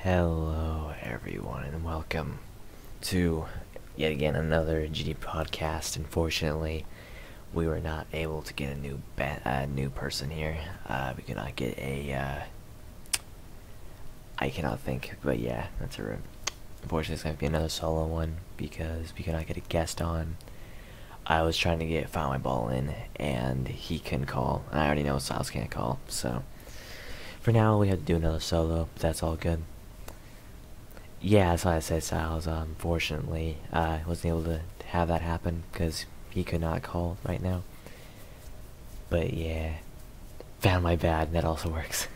Hello everyone and welcome to yet again another GD podcast. Unfortunately, we were not able to get a new person here. We could not get a I cannot think, but yeah, that's a rip. Unfortunately, it's going to be another solo one because we could not get a guest on. I was trying to find my ball in and he couldn't call, and I already know Styles can't call, so for now we have to do another solo, but that's all good. Yeah, that's why I said Styles. Unfortunately, I wasn't able to have that happen because he could not call right now. But yeah, found my bad, and that also works.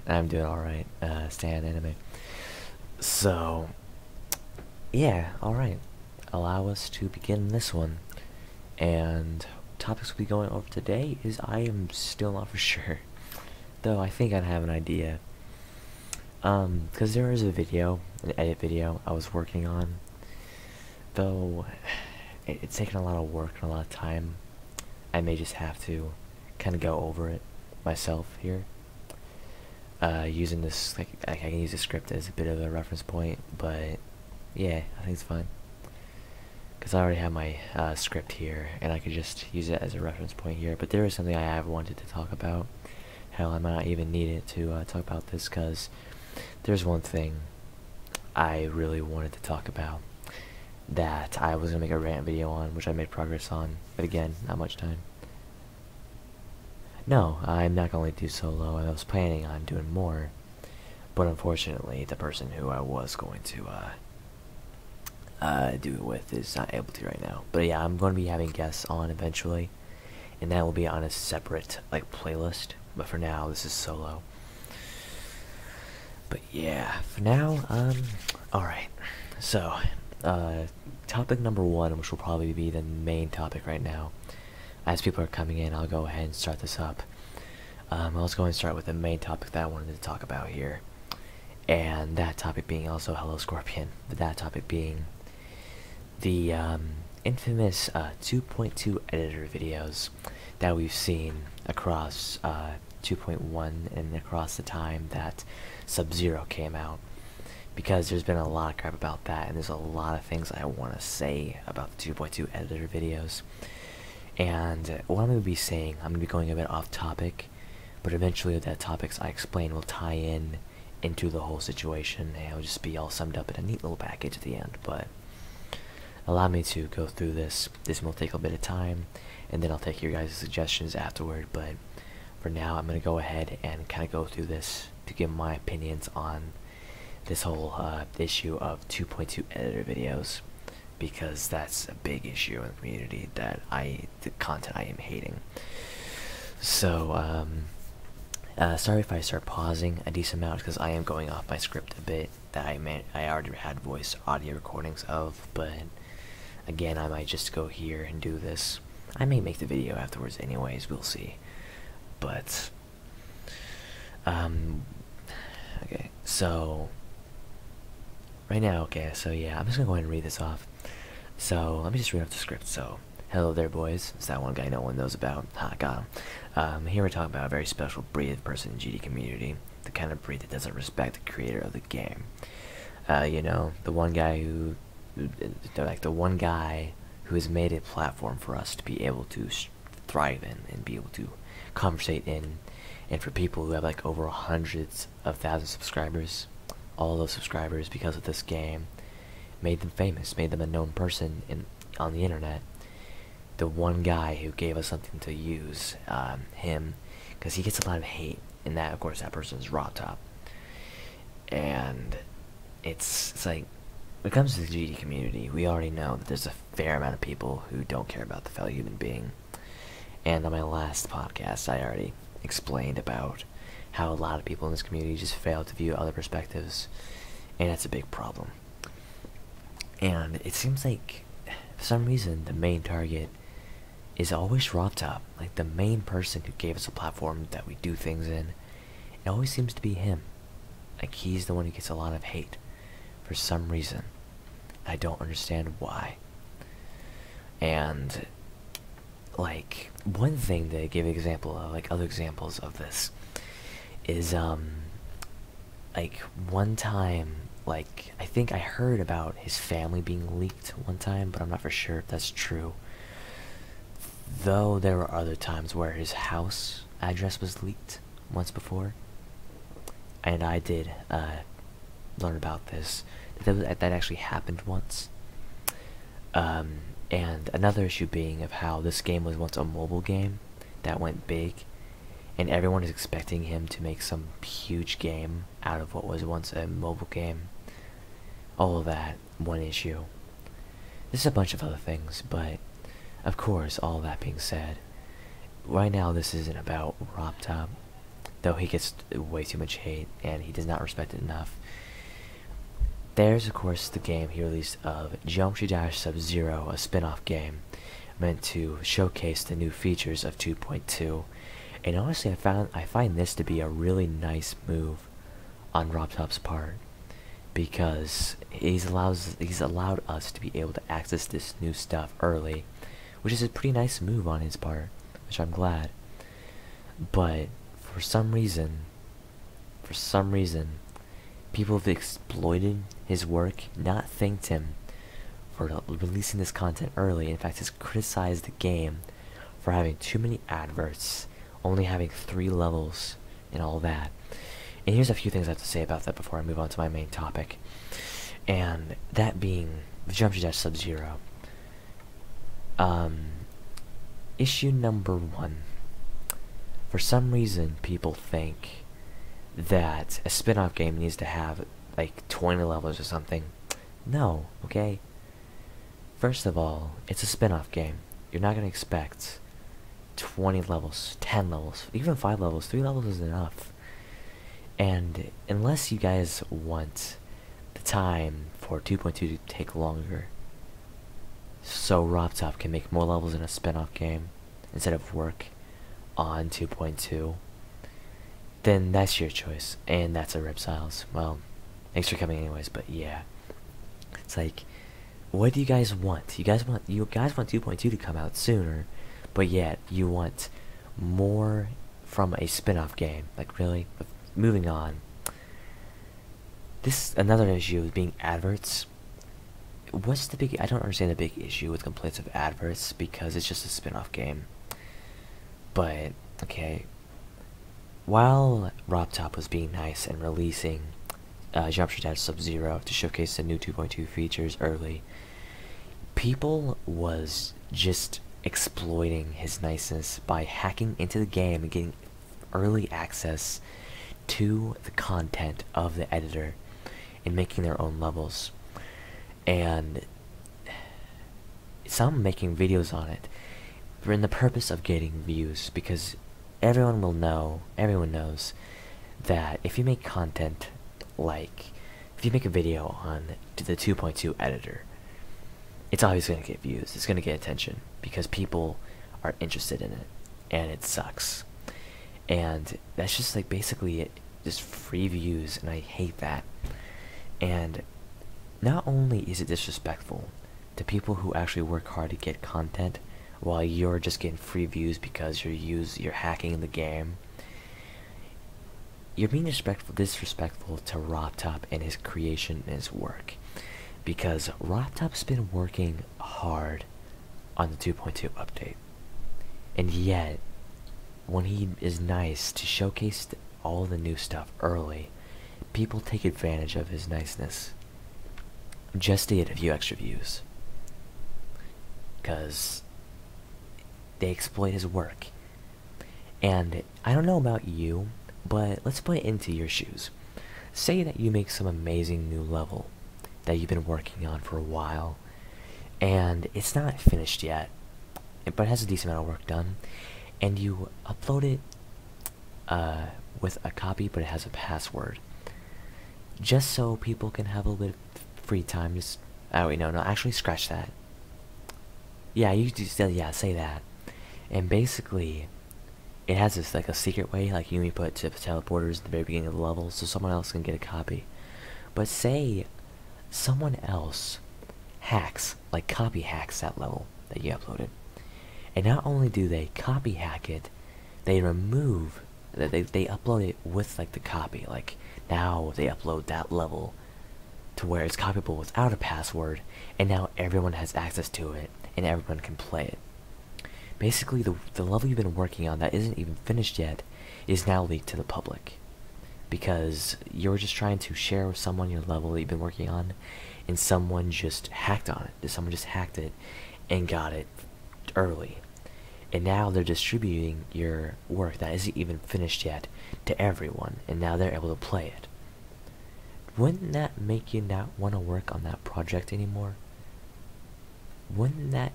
I'm doing alright, staying anime. So, yeah, alright. Allow us to begin this one. And topics we'll be going over today is I am still not for sure. Though I think I have an idea. Because there is an edit video I was working on, though it's taken a lot of work and a lot of time. I may just have to kind of go over it myself here, using this, like, I can use the script as a bit of a reference point, but yeah, I think it's fine, because I already have my script here, and I could just use it as a reference point here. But there is something I have wanted to talk about. Hell, I might not even need it to talk about this, because there's one thing I really wanted to talk about that I was going to make a rant video on, which I made progress on, but again, not much time. No, I'm not going to do solo. I was planning on doing more, but unfortunately, the person who I was going to do it with is not able to right now. But yeah, I'm going to be having guests on eventually, and that will be on a separate, like, playlist, but for now, this is solo. But yeah, for now, alright. So, topic number one, which will probably be the main topic right now. As people are coming in, I'll go ahead and start this up. Let's go and start with the main topic that I wanted to talk about here. And that topic being also Hello Scorpion. But that topic being the infamous 2.2 editor videos that we've seen across 2.1 and across the time that Sub-Zero came out, because there's been a lot of crap about that, and there's a lot of things I want to say about the 2.2 editor videos. And what I'm going to be saying, I'm going to be going a bit off topic, but eventually the topics I explain will tie in into the whole situation, and it'll just be all summed up in a neat little package at the end. But allow me to go through this. This will take a bit of time, and then I'll take your guys' suggestions afterward. But for now, I'm going to go ahead and kind of go through this to give my opinions on this whole issue of 2.2 editor videos, because that's a big issue in the community that the content I am hating. So, sorry if I start pausing a decent amount, because I am going off my script a bit that I already had voice audio recordings of, but again, I might just go here and do this. I may make the video afterwards anyways, we'll see. But, okay, so, right now, okay, so yeah, I'm just gonna go ahead and read this off. So, let me just read off the script. So, hello there, boys. It's that one guy no one knows about. Ha, got him. Here we're talking about a very special breed of person in GD community. The kind of breed that doesn't respect the creator of the game. You know, the one guy who has made a platform for us to be able to thrive in and be able to conversate in, and for people who have like over hundreds of thousands of subscribers, all those subscribers, because of this game, made them famous, made them a known person on the internet. The one guy who gave us something to use, him, because he gets a lot of hate, and that, of course, that person is Raw Top. And it's like, when it comes to the GD community, we already know that there's a fair amount of people who don't care about the fellow human being. And on my last podcast, I already explained about how a lot of people in this community just fail to view other perspectives, and that's a big problem. And it seems like, for some reason, the main target is always Raw Top. Like, the main person who gave us a platform that we do things in, it always seems to be him. Like, he's the one who gets a lot of hate, for some reason. I don't understand why. And, like, one thing to give an example of, like, other examples of this, is, like one time, like I think I heard about his family being leaked one time, but I'm not for sure if that's true. Though there were other times where his house address was leaked once before, and I did learn about this. That actually happened once. And another issue being of how this game was once a mobile game that went big, and everyone is expecting him to make some huge game out of what was once a mobile game. All of that, one issue. There's a bunch of other things, but of course, all that being said, right now this isn't about RobTop, though he gets way too much hate and he does not respect it enough. There's of course the game he released of Geometry Dash Sub-Zero, a spin-off game meant to showcase the new features of 2.2. And honestly, I find this to be a really nice move on RobTop's part, because he's allowed us to be able to access this new stuff early, which is a pretty nice move on his part, which I'm glad. But for some reason, people have exploited his work, not thanked him for releasing this content early. In fact, has criticized the game for having too many adverts, only having 3 levels, and all that. And here's a few things I have to say about that before I move on to my main topic. And that being the Geometry Dash Sub-Zero. Issue number 1. For some reason, people think that a spin-off game needs to have like 20 levels or something. No, okay? First of all, it's a spin-off game. You're not going to expect 20 levels, 10 levels, even 5 levels. 3 levels is enough. And unless you guys want the time for 2.2 to take longer, so RobTop can make more levels in a spin-off game instead of work on 2.2, then that's your choice, and that's a Reptiles. Well, thanks for coming anyways, but yeah. It's like, what do you guys want? You guys want 2.2 to come out sooner, but yet you want more from a spin-off game. Like, really? Moving on. Another issue with being adverts. What's the big... I don't understand the big issue with complaints of adverts, because it's just a spin-off game. But, okay. While RobTop was being nice and releasing Geometry Dash Sub-Zero to showcase the new 2.2 features early, people was just exploiting his niceness by hacking into the game and getting early access to the content of the editor and making their own levels. And some making videos on it for in the purpose of getting views, because everyone knows that if you make content, like if you make a video on the 2.2 editor, it's always going to get views, it's going to get attention, because people are interested in it, and it sucks. And that's just like basically it, just free views, and I hate that. And not only is it disrespectful to people who actually work hard to get content, while you're just getting free views because you're hacking the game, you're being disrespectful to RobTop and his creation and his work, because RobTop's been working hard on the 2.2 update, and yet when he is nice to showcase all the new stuff early, people take advantage of his niceness just to get a few extra views, because they exploit his work. And I don't know about you, but let's put it into your shoes. Say that you make some amazing new level that you've been working on for a while, and it's not finished yet, but it has a decent amount of work done, and you upload it with a copy, but it has a password, just so people can have a little bit of free time. Just, oh wait, no, actually scratch that. Yeah, you just, yeah, say that. And basically, it has this like a secret way, like you may put teleporters at the very beginning of the level so someone else can get a copy. But say someone else hacks, like copy hacks that level that you uploaded, and not only do they copy hack it, they remove They upload it with like the copy. Like now they upload that level to where it's copyable without a password, and now everyone has access to it, and everyone can play it. Basically, the level you've been working on that isn't even finished yet is now leaked to the public. Because you're just trying to share with someone your level that you've been working on, and someone just hacked on it. Someone just hacked it and got it early. And now they're distributing your work that isn't even finished yet to everyone, and now they're able to play it. Wouldn't that make you not want to work on that project anymore? Wouldn't that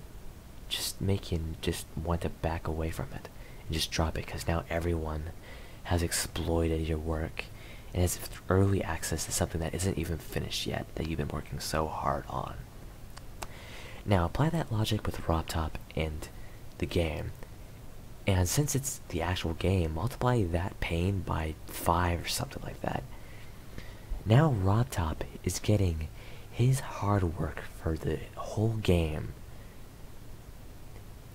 just make you just want to back away from it and just drop it, because now everyone has exploited your work and has early access to something that isn't even finished yet, that you've been working so hard on? Now apply that logic with RobTop and the game, and since it's the actual game, multiply that pain by 5 or something like that. Now RobTop is getting his hard work for the whole game,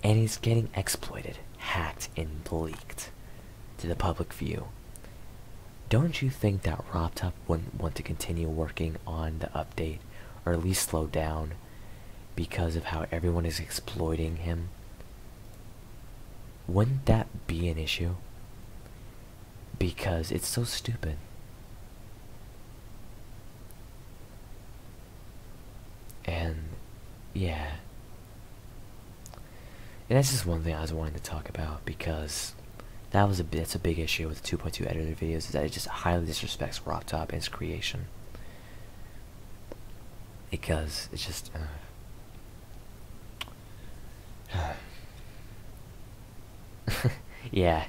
and he's getting exploited, hacked, and leaked to the public view. Don't you think that RobTop wouldn't want to continue working on the update, or at least slow down, because of how everyone is exploiting him? Wouldn't that be an issue? Because it's so stupid. And yeah, and that's just one thing I was wanting to talk about, because that's a big issue with the 2.2 editor videos, is that it just highly disrespects RobTop and its creation. Because it's just yeah.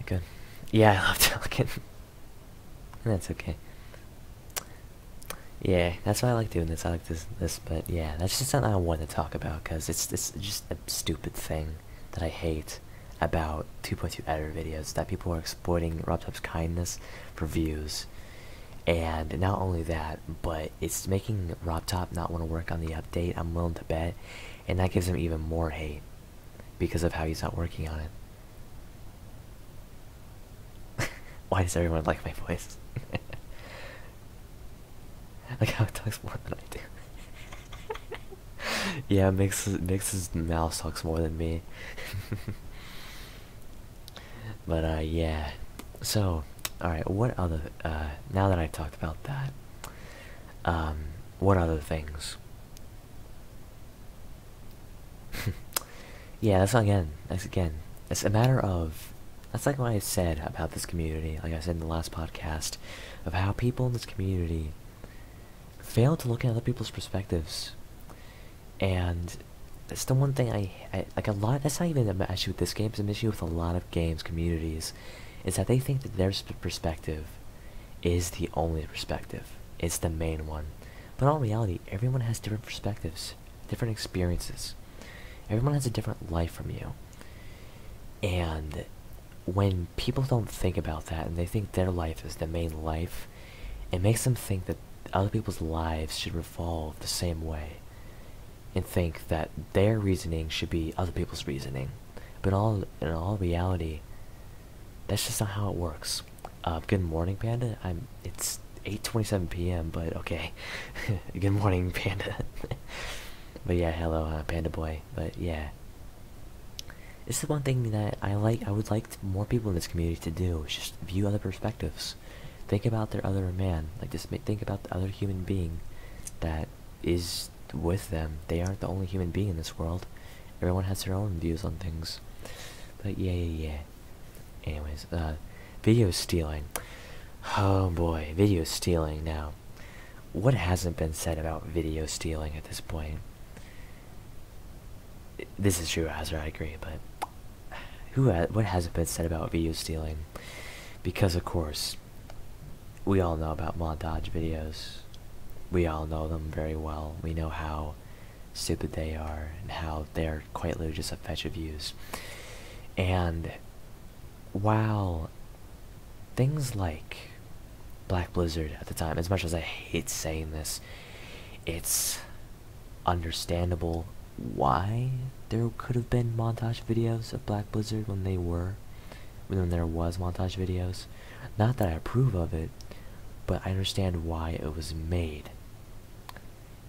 Good. Yeah, I love talking. That's okay. Yeah, that's why I like doing this. I like this, but yeah, that's just something I wanted to talk about, because it's just a stupid thing that I hate about 2.2 editor videos, that people are exploiting RobTop's kindness for views. And not only that, but it's making RobTop not want to work on the update, I'm willing to bet, and that gives him even more hate because of how he's not working on it. Why does everyone like my voice? Like how it talks more than I do. Yeah, Mix's mouse talks more than me. But yeah. So, alright, what other now that I talked about that, what other things? Yeah, that's it's a matter of, that's like what I said about this community, like I said in the last podcast, of how people in this community fail to look at other people's perspectives. And that's the one thing I like a lot. That's not even an issue with this game, it's an issue with a lot of games communities, is that they think that their perspective is the only perspective, it's the main one. But in all reality, everyone has different perspectives, different experiences. Everyone has a different life from you. And when people don't think about that, and they think their life is the main life, it makes them think that other people's lives should revolve the same way, and think that their reasoning should be other people's reasoning. But in all reality, that's just not how it works. Good morning, Panda. It's 8:27 p.m., but okay. Good morning, Panda. But yeah, hello, Panda Boy. But yeah, it's the one thing that I would like more people in this community to do, is just view other perspectives. Think about their other man. Like, just think about the other human being that is with them. They aren't the only human being in this world. Everyone has their own views on things. But yeah. Anyways, video stealing. Oh boy, video stealing. Now, what hasn't been said about video stealing at this point? This is true, Azra, I agree, but what hasn't been said about video stealing? Because of course, we all know about montage videos. We all know them very well. We know how stupid they are, and how they're quite literally just a fetch of views. And while things like Black Blizzard at the time, as much as I hate saying this, it's understandable why there could have been montage videos of Black Blizzard when they were when there was montage videos. Not that I approve of it, but I understand why it was made.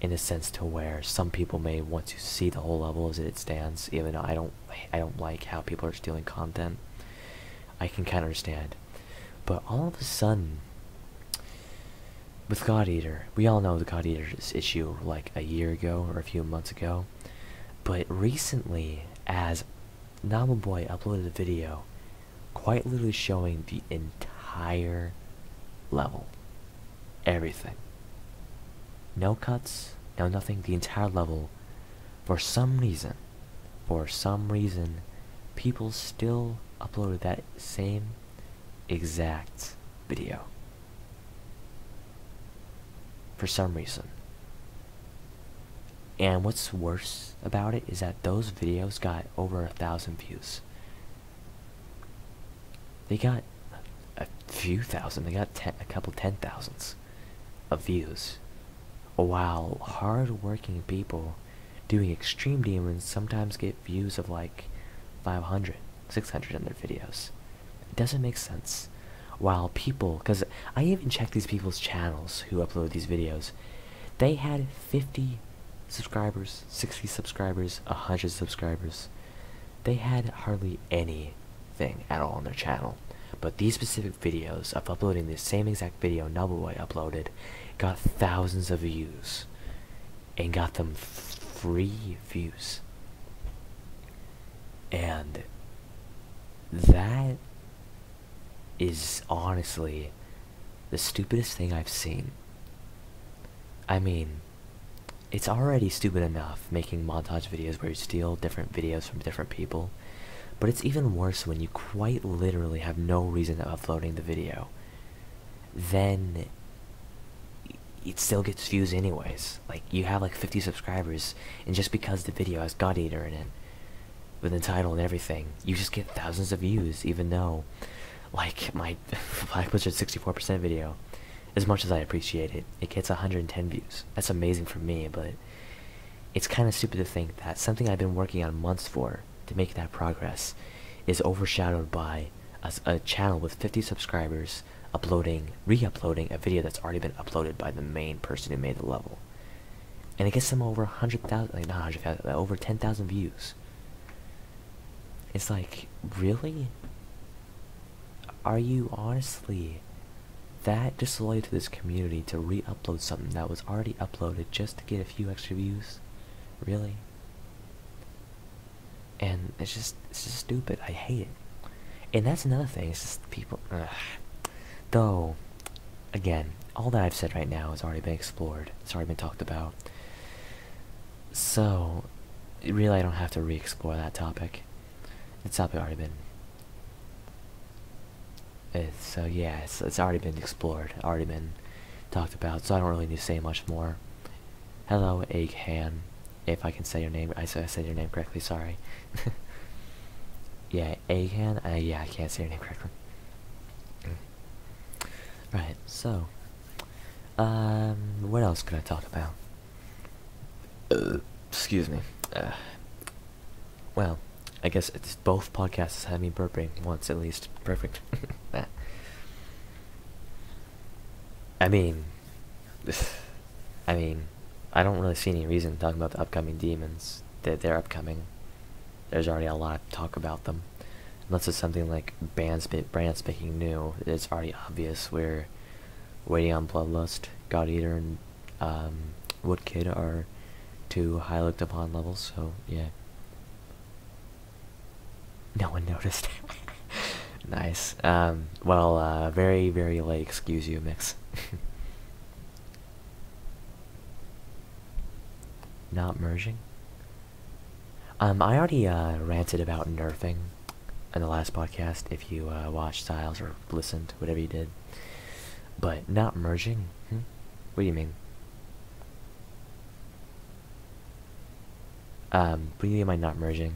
In a sense to where some people may want to see the whole level as it stands, even though I don't like how people are stealing content. I can kind of understand. But all of a sudden, with God Eater, we all know the God Eater's issue like a year ago or a few months ago. But recently, as Novel Boy uploaded a video, quite literally showing the entire level. Everything. No cuts, no nothing, the entire level. For some reason, people still uploaded that same exact video. For some reason. And what's worse about it is that those videos got over 1,000 views. They got a few thousand, they got a couple 10,000s of views. While hard-working people doing extreme demons sometimes get views of like 500, 600 in their videos. It doesn't make sense. While people, because I even checked these people's channels who upload these videos, they had 50 subscribers, 60 subscribers, 100 subscribers. They had hardly anything at all on their channel. But these specific videos of uploading the same exact video Noble Boy uploaded got thousands of views. And got them free views. And that is honestly the stupidest thing I've seen. I mean, it's already stupid enough making montage videos where you steal different videos from different people. But it's even worse when you quite literally have no reason of uploading the video. Then it still gets views anyways. Like, you have like 50 subscribers, and just because the video has God Eater in it, with the title and everything, you just get thousands of views, even though, like, my 564% video, as much as I appreciate it, it gets 110 views. That's amazing for me, but it's kind of stupid to think that something I've been working on months for, to make that progress, is overshadowed by a channel with 50 subscribers re-uploading a video that's already been uploaded by the main person who made the level. And it gets them over 100,000, like not 100,000, over 10,000 views. It's like, really? Are you honestly that disloyal to this community to re-upload something that was already uploaded just to get a few extra views? Really? And it's just stupid. I hate it. And that's another thing. It's just people. Though, again, all that I've said right now has already been explored. It's already been talked about. So, really, I don't have to re-explore that topic. It's already been. So yeah, it's already been explored. Already been talked about. So I don't really need to say much more. Hello, Egghan. If I can say your name, I said your name correctly, sorry. Yeah, Egghan, yeah, I can't say your name correctly. Right, so, what else could I talk about? Excuse me. Well, I guess it's both podcasts had me burping once at least. Perfect. I mean, I don't really see any reason talking about the upcoming demons. They're upcoming. There's already a lot of talk about them. Unless it's something like brand spanking new, it's already obvious. We're waiting on Bloodlust, God Eater, and Woodkid are two high looked upon levels, so yeah. No one noticed. Nice. Well, very, very late, excuse you, Mix. Not merging? I already ranted about nerfing in the last podcast, if you watched Styles or listened, whatever you did. But not merging? What do you mean? What do you mean by not merging?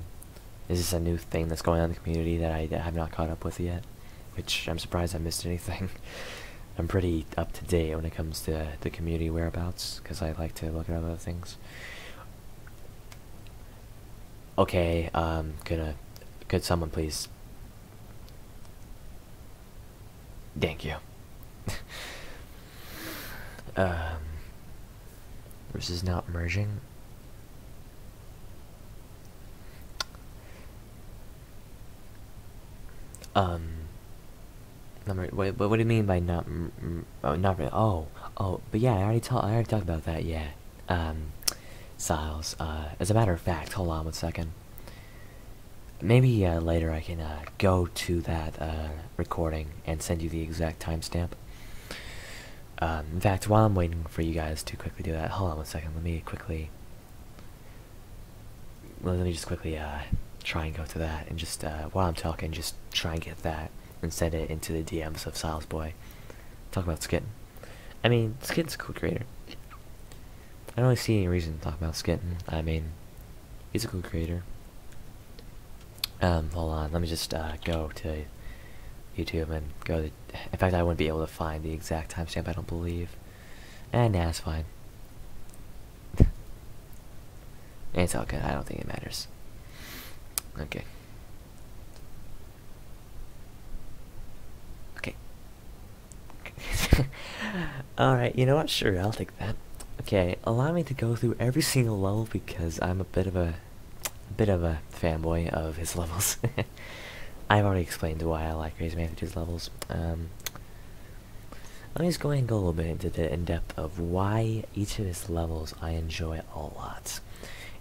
Is this a new thing that's going on in the community that I have not caught up with yet? Which, I'm surprised I missed anything. I'm pretty up to date when it comes to the community whereabouts, because I like to look at other things. Okay, could someone please Thank you. um, versus not merging. Wait, what do you mean by not? Oh, not really. Oh, but yeah, I already talked about that. Yeah. Styles. As a matter of fact, hold on one second. Maybe later I can go to that recording and send you the exact timestamp. In fact, while I'm waiting for you guys to quickly do that, hold on one second. Let me just quickly try and go to that, and just while I'm talking, just try and get that and send it into the DMs of Silas Boy. Talk about Skitten. I mean, Skitten's a cool creator. I don't really see any reason to talk about Skitten. I mean, he's a cool creator. Hold on, let me just go to YouTube and go to... In fact, I wouldn't be able to find the exact timestamp, I don't believe. Nah, it's fine. It's all good, I don't think it matters. Okay. Okay. Alright, you know what? Sure, I'll take that. Okay, allow me to go through every single level because I'm a bit of a fanboy of his levels. I've already explained why I like Crazy Man 52's levels. Let me just go ahead and go a little bit into the in-depth of why each of his levels I enjoy a lot.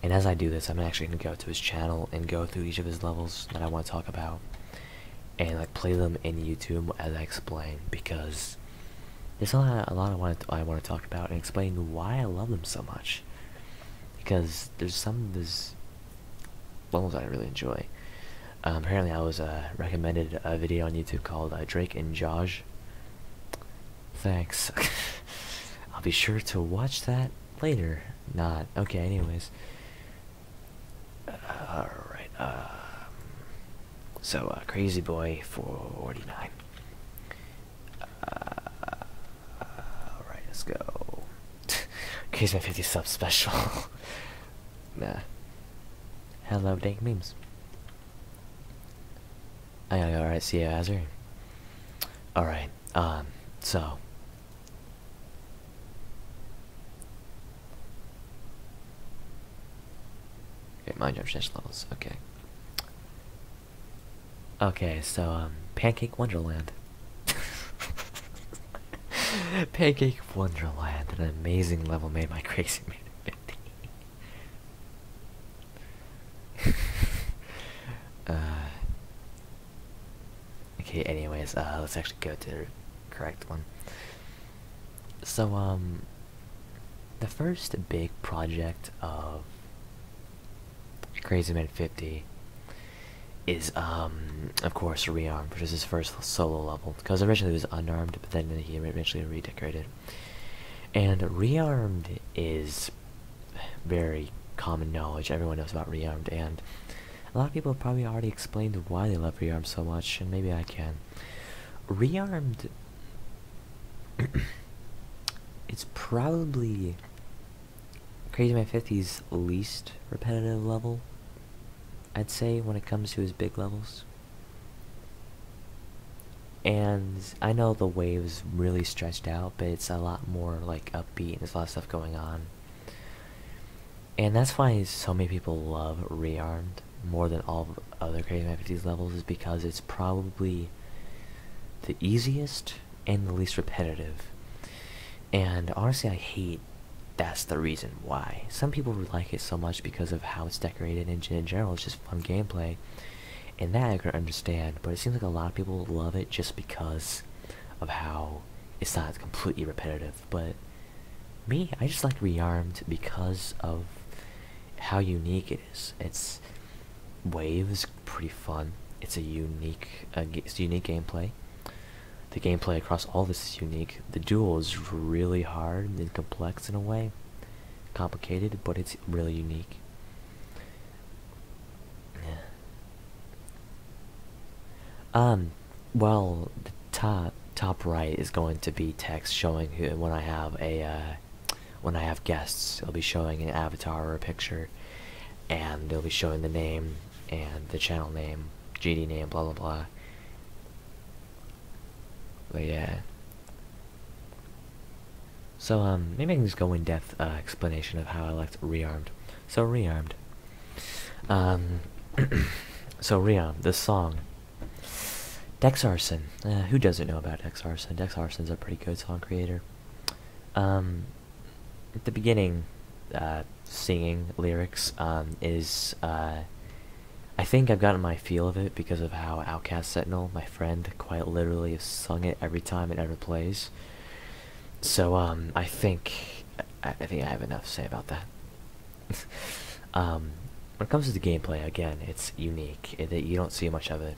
And as I do this, I'm actually going to go to his channel and go through each of his levels that I want to talk about. And like play them in YouTube as I explain, because there's a lot I want to talk about and explain why I love them so much. Because there's some of his levels I really enjoy. Apparently I was recommended a video on YouTube called Drake and Josh. Thanks. I'll be sure to watch that later. Not okay. Anyways. All right. So Crazy Boy 49. All right, let's go. Crazy Man 50 sub special. Nah. Hello, dank memes. I gotta go. Alright, see you, Azure. Alright, so. Okay, mind jump change levels, okay. Okay, so, Pancake Wonderland. Pancake Wonderland, an amazing level made by Crazy Man 50. Okay, anyways, let's actually go to the correct one. So, the first big project of Crazy Man 50 is, of course, Rearmed, which is his first solo level, because originally it was unarmed, but then he eventually redecorated. And Rearmed is very common knowledge, everyone knows about Rearmed, and a lot of people have probably already explained why they love Rearmed so much, and maybe I can. Rearmed... it's probably Crazy Man 50's least repetitive level, I'd say, when it comes to his big levels. And I know the wave's really stretched out, but it's a lot more like upbeat, and there's a lot of stuff going on. And that's why so many people love Rearmed more than all other Crazy Man 50's levels, is because it's probably the easiest and the least repetitive. And honestly, I hate that's the reason why. Some people like it so much because of how it's decorated, and in general it's just fun gameplay, and that I can understand, but it seems like a lot of people love it just because of how it's not completely repetitive. But me, I just like Rearmed because of how unique it is. It's wave is pretty fun. It's a unique gameplay. The gameplay across all this is unique. The duel is really hard and complex in a way, complicated, but it's really unique. Well, the top right is going to be text showing who, when I have guests, it'll be showing an avatar or a picture, and they'll be showing the name and the channel name, GD name, blah blah blah. But yeah. So, maybe I can just go in-depth explanation of how I liked Rearmed. So, Rearmed. Um, so Rearmed, this song. Dex Arson. Who doesn't know about Dex Arson? Dex Arson's a pretty good song creator. At the beginning, singing lyrics, is, I think I've gotten my feel of it because of how Outcast Sentinel, my friend, quite literally has sung it every time it ever plays. So, I think I have enough to say about that. When it comes to the gameplay, again, it's unique. You don't see much of it.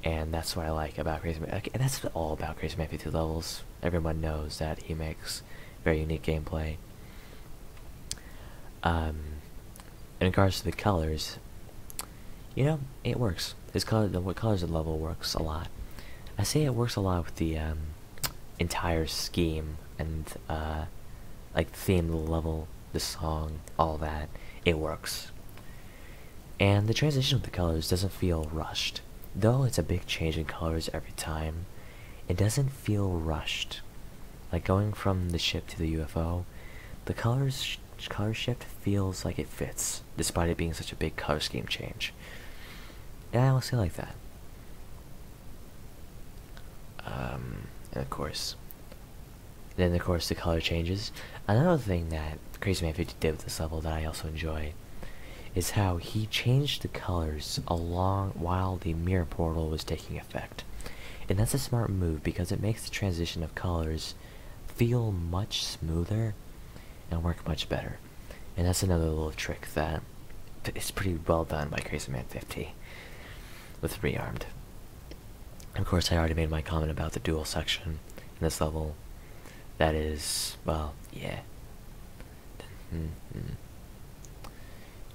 And that's what I like about Crazy Man. And that's all about Crazy Man 52 Levels. Everyone knows that he makes very unique gameplay. In regards to the colors, you know, it works. The colors of the level works a lot. I say it works a lot with the entire scheme and like the theme of the level, the song, all that. It works. And the transition with the colors doesn't feel rushed. Though it's a big change in colors every time, it doesn't feel rushed. Like going from the ship to the UFO, the color shift feels like it fits, despite it being such a big color scheme change. And I honestly like that. And of course, the color changes. Another thing that Crazy Man 50 did with this level that I also enjoy is how he changed the colors along while the mirror portal was taking effect. And that's a smart move because it makes the transition of colors feel much smoother and work much better. And that's another little trick that is pretty well done by Crazy Man 50 with Rearmed. Of course, I already made my comment about the duel section in this level. That is, well, yeah.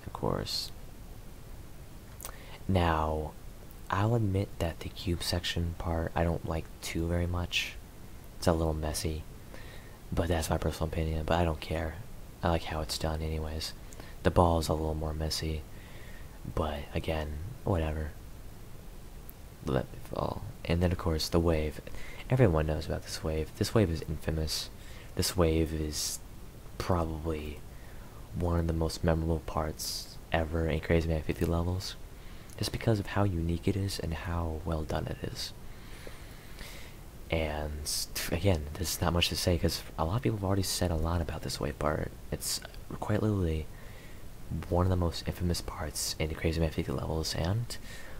Of course. Now, I'll admit that the cube section part I don't like too very much. It's a little messy, but that's my personal opinion, but I don't care. I like how it's done anyways. The ball is a little more messy, but again, whatever. Let me fall. And then of course the wave. Everyone knows about this wave. This wave is infamous. This wave is probably one of the most memorable parts ever in Crazy Man 50 levels, just because of how unique it is and how well done it is. And again, there's not much to say because a lot of people have already said a lot about this wave part. It's quite literally one of the most infamous parts in the Crazy Man 50 levels, and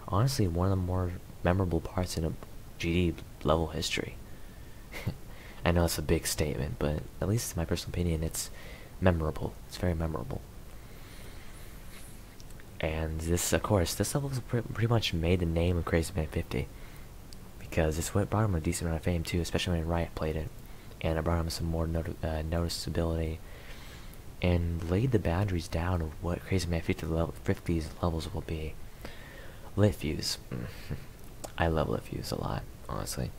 honestly one of the more memorable parts in a GD level history. I know it's a big statement, but at least in my personal opinion, it's memorable. It's very memorable. And this, of course, this level pretty much made the name of Crazy Man 50. Because it's what brought him a decent amount of fame too, especially when Riot played it. And it brought him some more noticeability. And laid the boundaries down of what Crazy Man 50's levels will be. Lit Fuse. I love Lit Fuse a lot, honestly.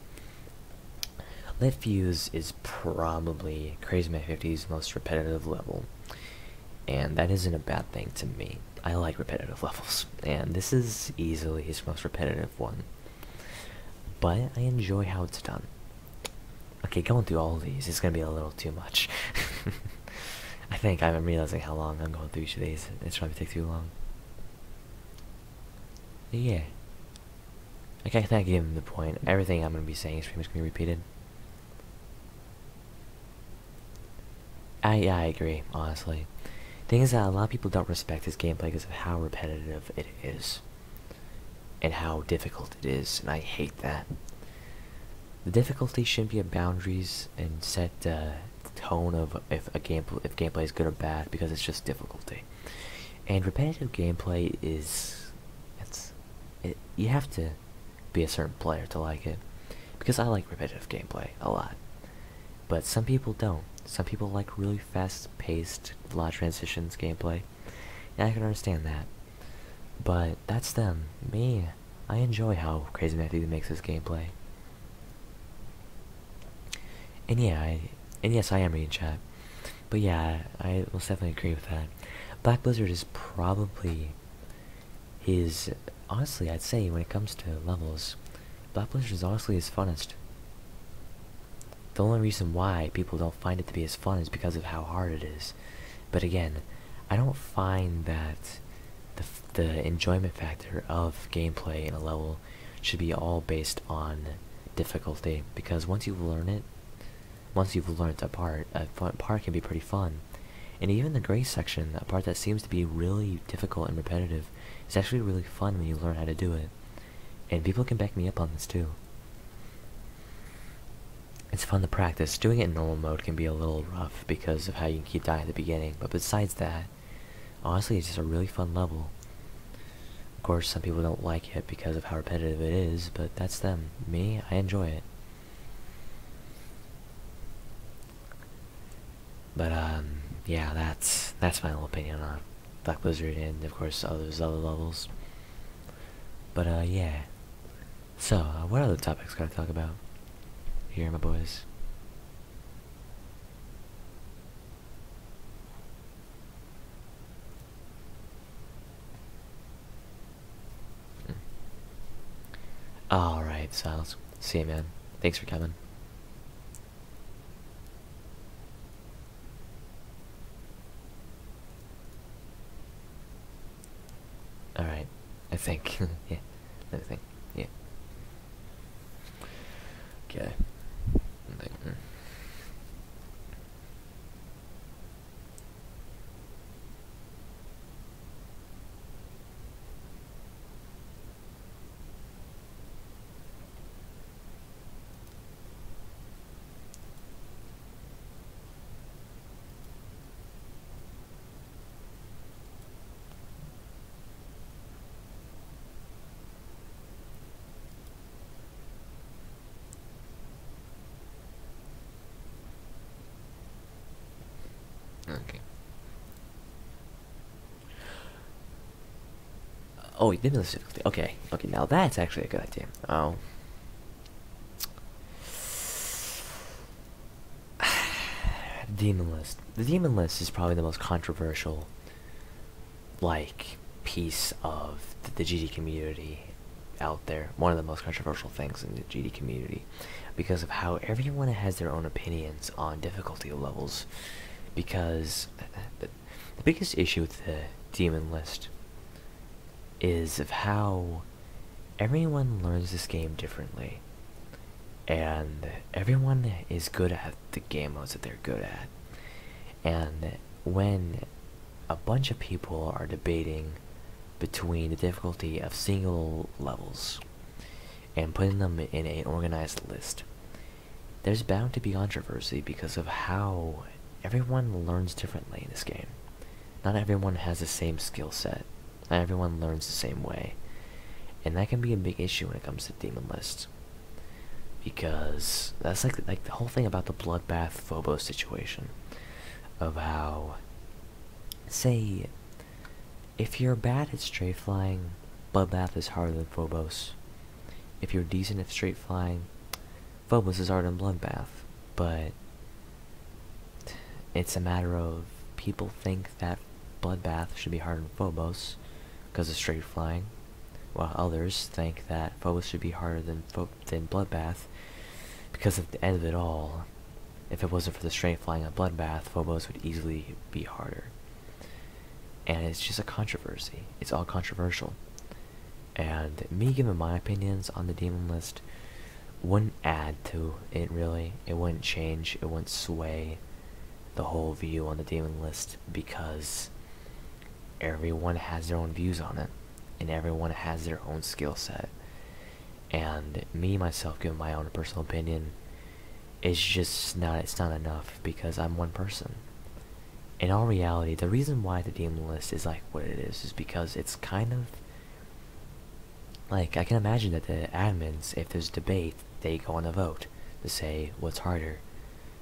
Lit Fuse is probably Crazy Man 50's most repetitive level. And that isn't a bad thing to me. I like repetitive levels. And this is easily his most repetitive one. But I enjoy how it's done. Okay, going through all of these is going to be a little too much. I think I'm realizing how long I'm going through each of these. It's probably take too long. But yeah. Okay, I think I gave him the point. Everything I'm going to be saying is pretty much going to be repeated. I agree, honestly. The thing is that a lot of people don't respect his gameplay because of how repetitive it is. And how difficult it is, and I hate that. The difficulty shouldn't be at boundaries and set the tone of if gameplay is good or bad, because it's just difficulty. And repetitive gameplay is, you have to be a certain player to like it, because I like repetitive gameplay a lot, but some people don't. Some people like really fast-paced, a lot of transitions gameplay, and I can understand that. But that's them. Me, I enjoy how Crazy Man 50 makes his gameplay. And yeah, yes, I am reading chat. But yeah, I most definitely agree with that. Black Blizzard is probably honestly, I'd say when it comes to levels, Black Blizzard is honestly his funnest. The only reason why people don't find it to be as fun is because of how hard it is. But again, I don't find that the enjoyment factor of gameplay in a level should be all based on difficulty, because once you've learned a part can be pretty fun. And even the gray section, a part that seems to be really difficult and repetitive, is actually really fun when you learn how to do it. And people can back me up on this too. It's fun to practice. Doing it in normal mode can be a little rough because of how you can keep dying at the beginning, but besides that, honestly, it's just a really fun level. Of course, some people don't like it because of how repetitive it is, but that's them. Me, I enjoy it. But, yeah, that's my little opinion on Black Blizzard and, of course, those other levels. But, yeah. So, what other topics can I talk about here, my boys? Alright, Silas. See you, man. Thanks for coming. Alright. I think. Yeah. I think. Yeah. Okay. Okay. Oh, you didn't listen. Okay, okay, now that's actually a good idea. Oh. Demon list. The demon list is probably the most controversial, like, piece of the GD community out there. One of the most controversial things in the GD community, because of how everyone has their own opinions on difficulty levels. Because the biggest issue with the demon list is of how everyone learns this game differently, and everyone is good at the game modes that they're good at. And when a bunch of people are debating between the difficulty of single levels and putting them in an organized list, there's bound to be controversy because of how everyone learns differently in this game. Not everyone has the same skill set. Not everyone learns the same way. And that can be a big issue when it comes to demon lists. Because that's like the whole thing about the Bloodbath Phobos situation. Of how, say, if you're bad at straight flying, Bloodbath is harder than Phobos. If you're decent at straight flying, Phobos is harder than Bloodbath. But it's a matter of people think that Bloodbath should be harder than Phobos because of straight flying, while others think that Phobos should be harder than Bloodbath because at the end of it all, if it wasn't for the straight flying of Bloodbath, Phobos would easily be harder. And it's just a controversy. It's all controversial. And me giving my opinions on the demon list wouldn't add to it, really. It wouldn't change, it wouldn't sway the whole view on the demon list, because everyone has their own views on it, and everyone has their own skill set. And me, myself, giving my own personal opinion is just not, it's not enough, because I'm one person. In all reality, the reason why the demon list is like what it is because it's kind of like, I can imagine that the admins, if there's debate, they go on a vote to say what's harder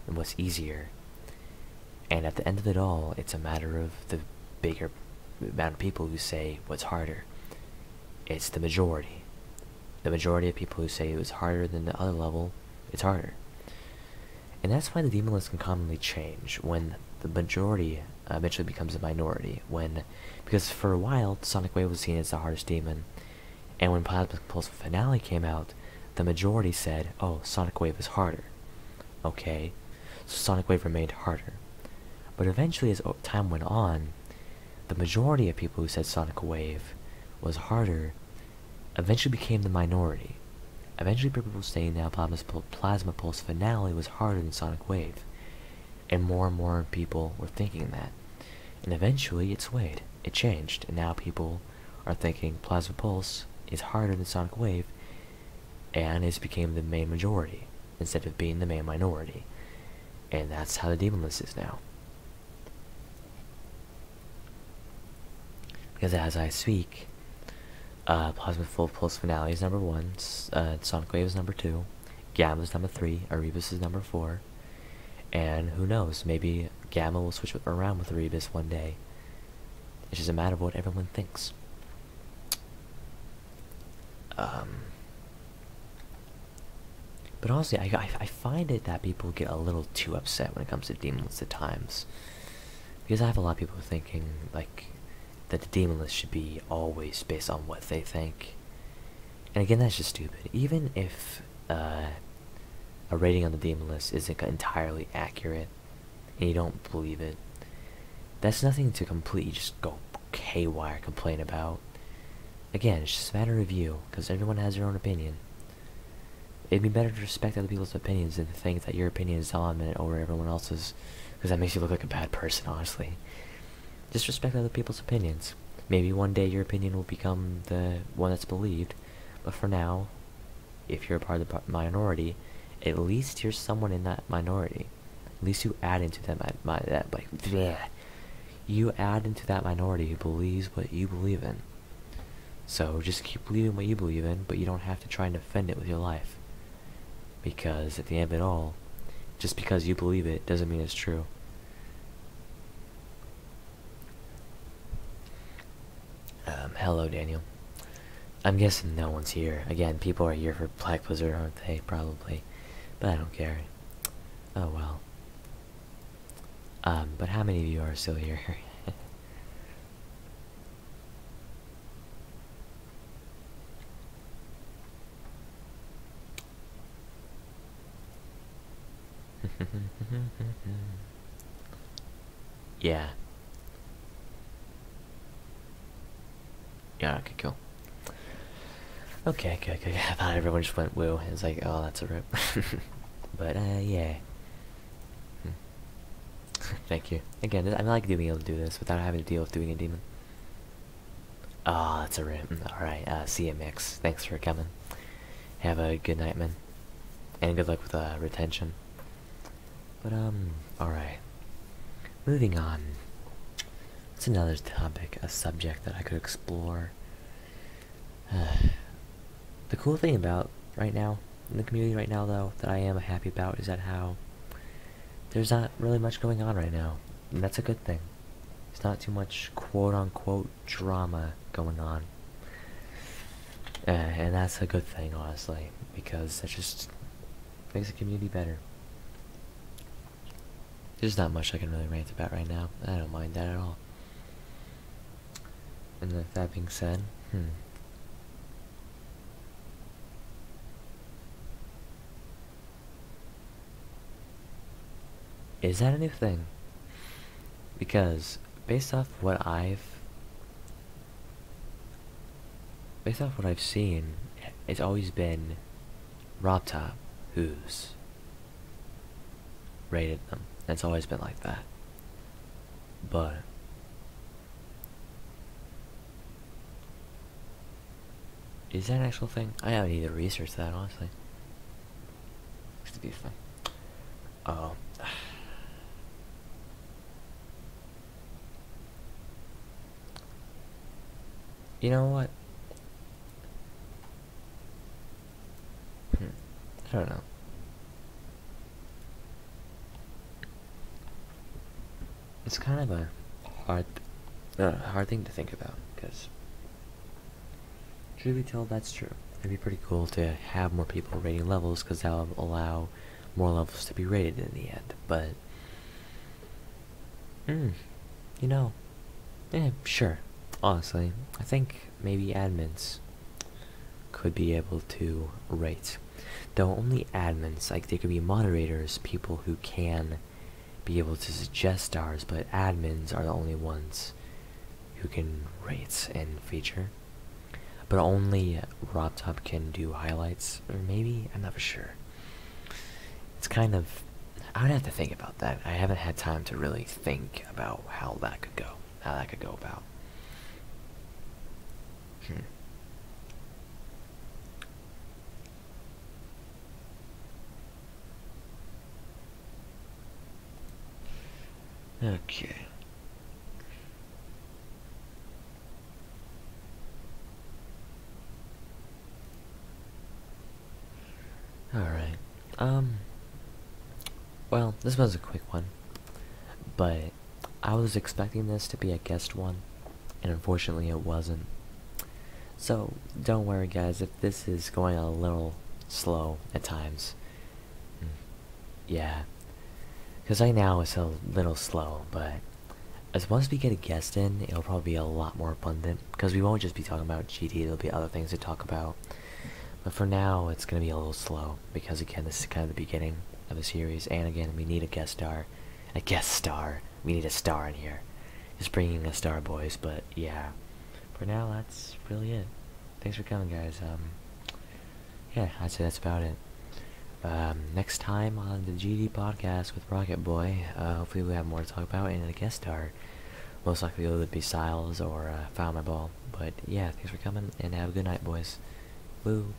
and what's easier. And at the end of it all, it's a matter of the bigger amount of people who say what's harder. It's the majority. The majority of people who say it was harder than the other level, it's harder. And that's why the demon list can commonly change when the majority eventually becomes a minority. Because for a while, Sonic Wave was seen as the hardest demon, and when Plasma Compulsive Finale came out, the majority said, oh, Sonic Wave is harder. okay, so Sonic Wave remained harder. But eventually, as time went on, the majority of people who said Sonic Wave was harder eventually became the minority. Eventually, people were saying now Plasma Pulse Finale was harder than Sonic Wave. And more people were thinking that. And eventually, it swayed. It changed. And now people are thinking Plasma Pulse is harder than Sonic Wave, and it's became the main majority instead of being the main minority. And that's how the Demon List is now. Because as I speak, Plasma Pulse Finale is number 1, Sonic Wave is number 2, Gamma is number 3, Erebus is number 4, and who knows, maybe Gamma will switch around with Erebus one day. It's just a matter of what everyone thinks. But honestly, I find it that people get a little too upset when it comes to Demon List at times. Because I have a lot of people thinking, like, that the Demon List should be always based on what they think. And again, that's just stupid. Even if a rating on the Demon List isn't entirely accurate, and you don't believe it, that's nothing to completely just go haywire complain about. Again, it's just a matter of you, because everyone has their own opinion. It'd be better to respect other people's opinions than to think that your opinion is dominant over everyone else's, because that makes you look like a bad person, honestly. Just respect other people's opinions. Maybe one day your opinion will become the one that's believed, but for now, if you're a part of the minority, at least you're someone in that minority. At least you add into you add into that minority who believes what you believe in. So just keep believing what you believe in, but you don't have to try and defend it with your life. Because at the end of it all, just because you believe it doesn't mean it's true. Hello, Daniel. I'm guessing no one's here. Again, people are here for Black Blizzard, aren't they? Probably. But I don't care. Oh well. But how many of you are still here? Yeah. Yeah, okay, cool. Okay. I thought everyone just went woo. It's like, oh, that's a rip. But, yeah. Thank you. Again, I like being able to do this without having to deal with doing a demon. Oh, that's a rip. Alright, see ya, Mix. Thanks for coming. Have a good night, man. And good luck with, retention. But, alright. Moving on. It's another topic, a subject that I could explore. The cool thing about right now, in the community right now, though, that I am happy about, is that how there's not really much going on right now. And that's a good thing. There's not too much quote-unquote drama going on. And that's a good thing, honestly, because that just makes the community better. There's not much I can really rant about right now. I don't mind that at all. And with that being said, is that a new thing? Because based off what I've seen, it's always been RobTop who's rated them. It's always been like that. But is that an actual thing? I haven't either researched that, honestly. Used to be a thing. Oh. You know what? I don't know. It's kind of a hard thing to think about, because truth be told, that's true. It'd be pretty cool to have more people rating levels, because that'll allow more levels to be rated in the end. But you know, sure. Honestly, I think maybe admins could be able to rate. though only admins, like they could be moderators, people who can be able to suggest stars, but admins are the only ones who can rate and feature. But only RobTop can do highlights, or maybe, I'm not for sure. It's kind of, I would have to think about that. I haven't had time to really think about how that could go, about. Okay. Alright. Well, this was a quick one. But I was expecting this to be a guest one, and unfortunately it wasn't. So, don't worry guys, if this is going a little slow at times. Yeah. Because right now it's a little slow, but as once we get a guest in, it'll probably be a lot more abundant. Because we won't just be talking about GT, there'll be other things to talk about. But for now, it's going to be a little slow, because again, this is kind of the beginning of the series, and again, we need a guest star. A guest star. We need a star in here. Just bringing a star, boys, but yeah. For now, that's really it. Thanks for coming, guys. Yeah, I'd say that's about it. Next time on the GD podcast with Rocket Boy, hopefully we'll have more to talk about, and a guest star. Most likely it'll be Siles or Found My Ball. But yeah, thanks for coming, and have a good night, boys. Woo.